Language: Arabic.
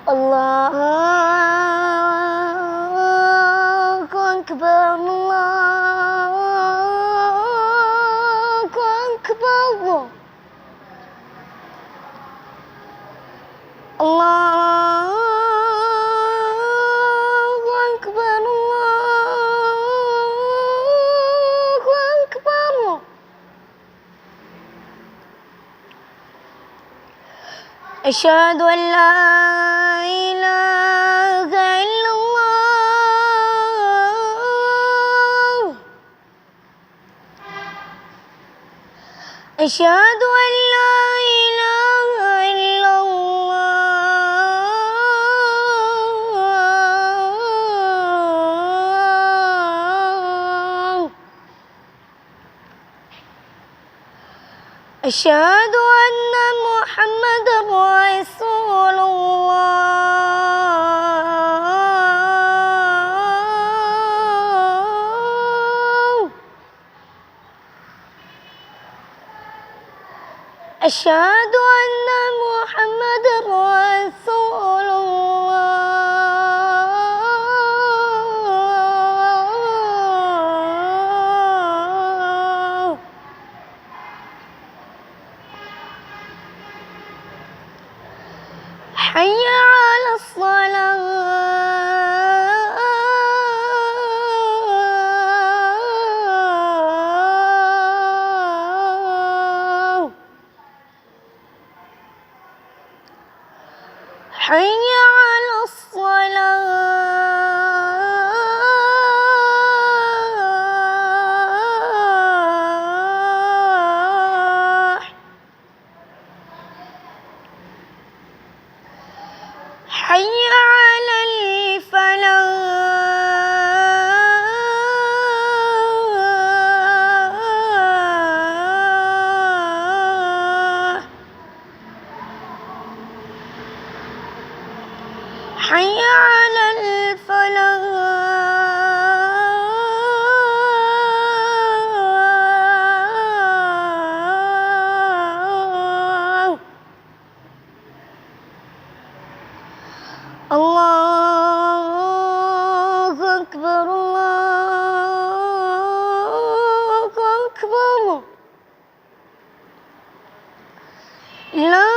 الله أكبر، الله أكبر، الله أكبر، الله أكبر. أشهد أن لا إله إلا الله، أشهد أن لا إله إلا الله، أشهد أن محمدا رسول الله، أشهد أن محمدا رسول الله. حي على الصلاة، حي على الصلاة، حي على الفلاح، حي على الفلاح. الله أكبر، الله أكبر. لا